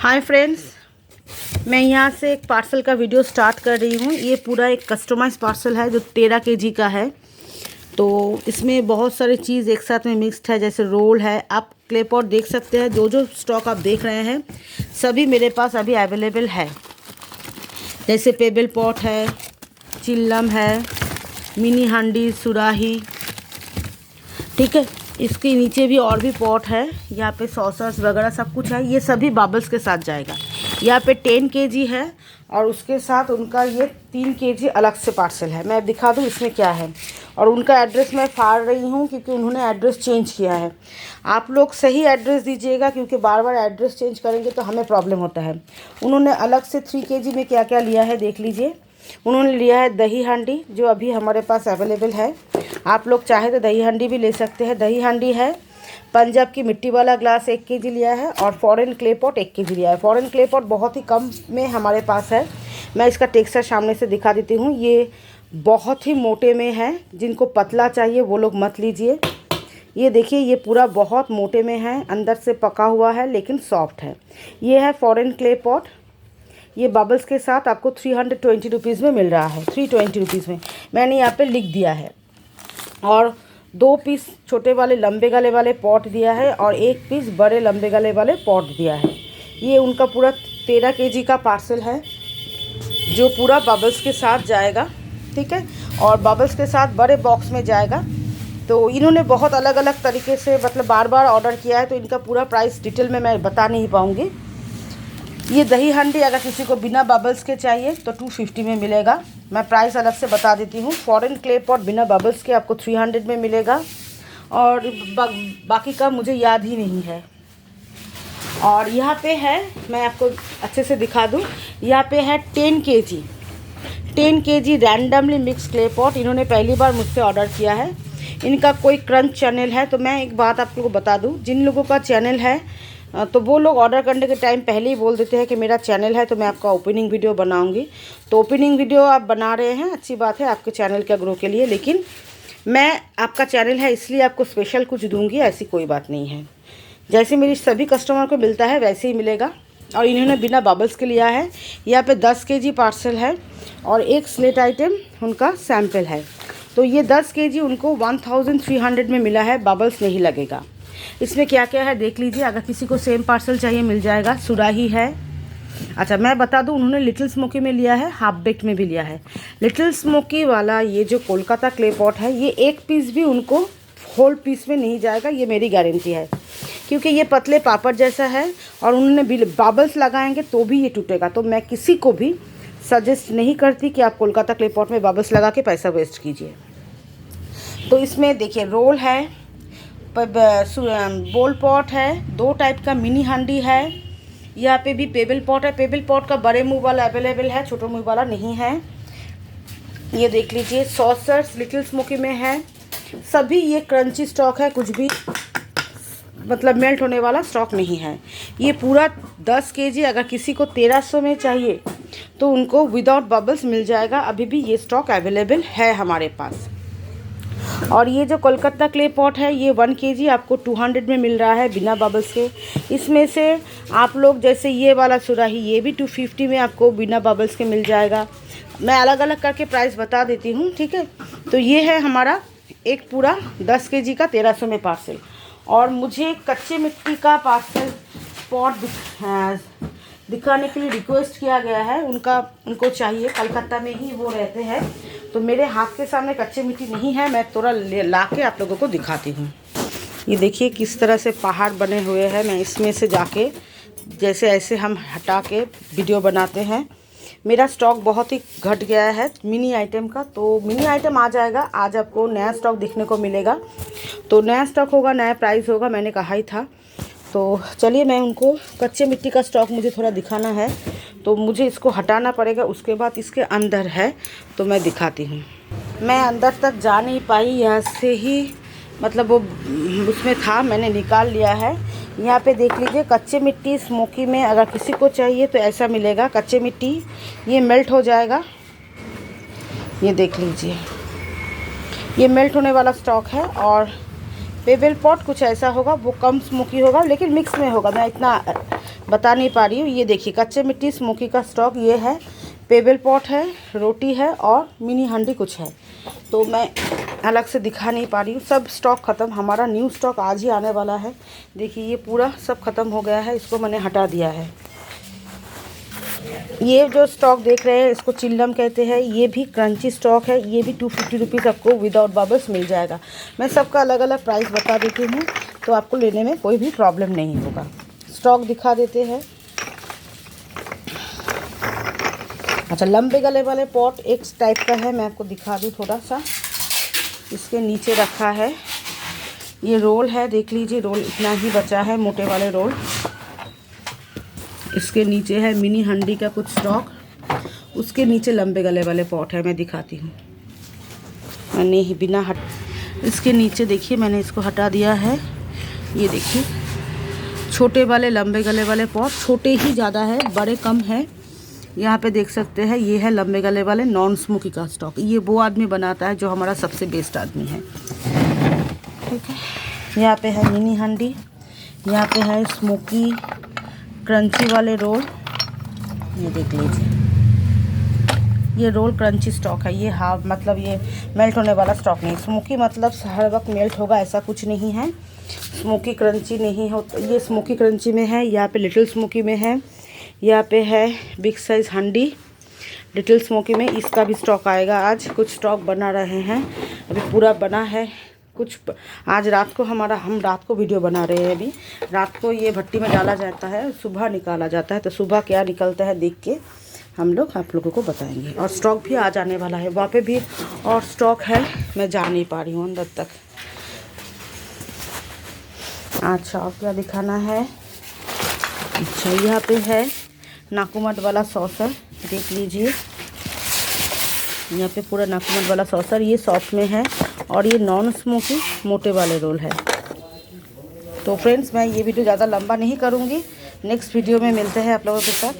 Hi friends, मैं यहाँ से एक पार्सल का वीडियो स्टार्ट कर रही हूँ। ये पूरा एक कस्टमाइज पार्सल है जो 13 केजी का है। तो इसमें बहुत सारी चीज़ एक साथ में मिक्स्ड है, जैसे रोल है। आप क्ले पॉट देख सकते हैं, जो स्टॉक आप देख रहे हैं सभी मेरे पास अभी अवेलेबल है। जैसे पेबल पॉट है, चिल्लम है, मिनी हांडी, सुराही, ठीक है। इसके नीचे भी और भी पॉट है, यहाँ पे सॉसर्स वगैरह सब कुछ है। ये सभी बबल्स के साथ जाएगा। यहाँ पे 10 केजी है और उसके साथ उनका ये 3 केजी अलग से पार्सल है। मैं दिखा दूँ इसमें क्या है। और उनका एड्रेस मैं फाड़ रही हूँ क्योंकि उन्होंने एड्रेस चेंज किया है। आप लोग सही एड्रेस दीजिएगा क्योंकि बार बार एड्रेस चेंज करेंगे तो हमें प्रॉब्लम होता है। उन्होंने अलग से 3 केजी में क्या क्या लिया है देख लीजिए। उन्होंने लिया है दही हांडी, जो अभी हमारे पास अवेलेबल है। आप लोग चाहे तो दही हांडी भी ले सकते हैं। दही हांडी है। पंजाब की मिट्टी वाला ग्लास 1 केजी लिया है और फॉरेन क्ले पॉट 1 केजी लिया है। फॉरेन क्ले पॉट बहुत ही कम में हमारे पास है। मैं इसका टेक्सचर सामने से दिखा देती हूँ। ये बहुत ही मोटे में है। जिनको पतला चाहिए वो लोग मत लीजिए। ये देखिए, ये पूरा बहुत मोटे में है, अंदर से पका हुआ है लेकिन सॉफ्ट है। ये है फॉरेन क्ले पॉट। ये बबल्स के साथ आपको 320 रुपीज़ में मिल रहा है। 320 रुपीज़ में मैंने यहाँ पे लिख दिया है। और 2 पीस छोटे वाले लंबे गले वाले पॉट दिया है और 1 पीस बड़े लंबे गले वाले पॉट दिया है। ये उनका पूरा 13 केजी का पार्सल है जो पूरा बबल्स के साथ जाएगा, ठीक है। और बबल्स के साथ बड़े बॉक्स में जाएगा। तो इन्होंने बहुत अलग अलग तरीके से मतलब बार बार ऑर्डर किया है, तो इनका पूरा प्राइस डिटेल में मैं बता नहीं पाऊँगी। ये दही हांडी अगर किसी को बिना बबल्स के चाहिए तो 250 में मिलेगा। मैं प्राइस अलग से बता देती हूँ। फॉरेन क्ले पॉट बिना बबल्स के आपको 300 में मिलेगा और बाकी का मुझे याद ही नहीं है। और यहाँ पे है, मैं आपको अच्छे से दिखा दूँ। यहाँ पे है 10 KG randomly mix clay pot. इन्होंने पहली बार मुझसे ऑर्डर किया है। इनका कोई क्रंच चैनल है। तो मैं एक बात आप लोगों को बता दूँ, जिन लोगों का चैनल है तो वो लोग ऑर्डर करने के टाइम पहले ही बोल देते हैं कि मेरा चैनल है तो मैं आपका ओपनिंग वीडियो बनाऊंगी। तो ओपनिंग वीडियो आप बना रहे हैं, अच्छी बात है आपके चैनल का ग्रो के लिए, लेकिन मैं आपका चैनल है इसलिए आपको स्पेशल कुछ दूंगी, ऐसी कोई बात नहीं है। जैसे मेरी सभी कस्टमर को मिलता है वैसे ही मिलेगा। और इन्होंने बिना बबल्स के लिया है। यहाँ पर 10 केजी पार्सल है और एक स्लेट आइटम उनका सैम्पल है। तो ये 10 केजी उनको 1300 में मिला है, बबल्स नहीं लगेगा। इसमें क्या क्या है देख लीजिए। अगर किसी को सेम पार्सल चाहिए मिल जाएगा। सुराही है। अच्छा, मैं बता दूं, उन्होंने लिटिल स्मोकी में लिया है, हाफ बेक्ड में भी लिया है। लिटिल स्मोकी वाला ये जो कोलकाता क्ले पॉट है, ये 1 पीस भी उनको होल पीस में नहीं जाएगा, ये मेरी गारंटी है। क्योंकि ये पतले पापड़ जैसा है और उन्होंने बबल्स लगाएंगे तो भी ये टूटेगा। तो मैं किसी को भी सजेस्ट नहीं करती कि आप कोलकाता क्ले पॉट में बबल्स लगा के पैसा वेस्ट कीजिए। तो इसमें देखिए, रोल है, बोल पॉट है, 2 टाइप का मिनी हांडी है। यहाँ पे भी पेबल पॉट है। पेबल पॉट का बड़े मुंह वाला अवेलेबल है, छोटे मुंह वाला नहीं है। ये देख लीजिए। सॉसर्स लिटिल स्मोकी में है। सभी ये क्रंची स्टॉक है, कुछ भी मतलब मेल्ट होने वाला स्टॉक नहीं है। ये पूरा 10 केजी अगर किसी को 1300 में चाहिए तो उनको विदाउट बबल्स मिल जाएगा। अभी भी ये स्टॉक अवेलेबल है हमारे पास। और ये जो कोलकाता क्ले पॉट है, ये 1 केजी आपको 200 में मिल रहा है बिना बबल्स के। इसमें से आप लोग जैसे ये वाला सुराही, ये भी 250 में आपको बिना बबल्स के मिल जाएगा। मैं अलग अलग करके प्राइस बता देती हूँ, ठीक है। तो ये है हमारा एक पूरा 10 केजी का 1300 में पार्सल। और मुझे कच्चे मिट्टी का पार्सल पॉट दिखाने के लिए रिक्वेस्ट किया गया है। उनको चाहिए, कलकत्ता में ही वो रहते हैं। तो मेरे हाथ के सामने कच्चे मिट्टी नहीं है, मैं थोड़ा ला के आप लोगों को दिखाती हूँ। ये देखिए किस तरह से पहाड़ बने हुए हैं। मैं इसमें से जाके जैसे ऐसे हम हटा के वीडियो बनाते हैं। मेरा स्टॉक बहुत ही घट गया है मिनी आइटम का। तो मिनी आइटम आ जाएगा, आज आपको नया स्टॉक दिखने को मिलेगा। तो नया स्टॉक होगा, नया प्राइस होगा, मैंने कहा ही था। तो चलिए, मैं उनको कच्चे मिट्टी का स्टॉक मुझे थोड़ा दिखाना है तो मुझे इसको हटाना पड़ेगा। उसके बाद इसके अंदर है तो मैं दिखाती हूँ। मैं अंदर तक जा नहीं पाई, यहाँ से ही मतलब वो उसमें था, मैंने निकाल लिया है। यहाँ पे देख लीजिए, कच्चे मिट्टी स्मोकी में अगर किसी को चाहिए तो ऐसा मिलेगा। कच्चे मिट्टी ये मेल्ट हो जाएगा। ये देख लीजिए, ये मेल्ट होने वाला स्टॉक है। और पेबल पॉट कुछ ऐसा होगा, वो कम स्मोकी होगा लेकिन मिक्स में होगा। मैं इतना बता नहीं पा रही हूँ। ये देखिए कच्चे मिट्टी स्मोकी का स्टॉक ये है, पेबल पॉट है, रोटी है और मिनी हांडी कुछ है, तो मैं अलग से दिखा नहीं पा रही हूँ। सब स्टॉक ख़त्म, हमारा न्यू स्टॉक आज ही आने वाला है। देखिए ये पूरा सब ख़त्म हो गया है, इसको मैंने हटा दिया है। ये जो स्टॉक देख रहे हैं इसको चिल्लम कहते हैं, ये भी क्रंची स्टॉक है, ये भी 250 रुपीज़ आपको विदाउट बबल्स मिल जाएगा। मैं सबका अलग अलग प्राइस बता देती हूँ, तो आपको लेने में कोई भी प्रॉब्लम नहीं होगा। स्टॉक दिखा देते हैं। अच्छा, लंबे गले वाले पॉट एक टाइप का है, मैं आपको दिखा दूँ थोड़ा सा। इसके नीचे रखा है, ये रोल है, देख लीजिए रोल इतना ही बचा है, मोटे वाले रोल। इसके नीचे है मिनी हंडी का कुछ स्टॉक, उसके नीचे लंबे गले वाले पॉट है, मैं दिखाती हूँ। मैंने ही बिना इसके नीचे देखिए मैंने इसको हटा दिया है। ये देखिए छोटे वाले लंबे गले वाले पॉट, छोटे ही ज़्यादा है, बड़े कम है। यहाँ पे देख सकते हैं ये है लंबे गले वाले नॉन स्मोकी का स्टॉक। ये वो आदमी बनाता है जो हमारा सबसे बेस्ट आदमी है, ठीक है। यहाँ पे है मिनी हांडी, यहाँ पे है स्मोकी क्रंची वाले रोल, ये देख लीजिए। ये रोल क्रंची स्टॉक है, ये हाफ मतलब ये मेल्ट होने वाला स्टॉक नहीं। स्मोकी मतलब हर वक्त मेल्ट होगा ऐसा कुछ नहीं है, स्मोकी क्रंची नहीं हो। ये स्मोकी क्रंची में है, यहाँ पे लिटिल स्मोकी में है, यहाँ पे है बिग साइज़ हांडी लिटिल स्मोकी में। इसका भी स्टॉक आएगा आज, कुछ स्टॉक बना रहे हैं, अभी पूरा बना है कुछ। आज रात को हम रात को वीडियो बना रहे हैं। अभी रात को ये भट्टी में डाला जाता है, सुबह निकाला जाता है, तो सुबह क्या निकलता है देख के हम लोग आप लोगों को बताएंगे। और स्टॉक भी आ जाने वाला है, वहाँ पे भी और स्टॉक है, मैं जा नहीं पा रही हूँ अंदर तक। अच्छा, और क्या दिखाना है? अच्छा, यहाँ पे है नाकुमट वाला सॉसर, देख लीजिए। यहाँ पे पूरा नाकुमट वाला सॉसर, ये सॉफ्ट में है और ये नॉन स्मोकी मोटे वाले रोल है। तो फ्रेंड्स, मैं ये वीडियो ज़्यादा लंबा नहीं करूँगी, नेक्स्ट वीडियो में मिलते हैं आप लोगों के साथ।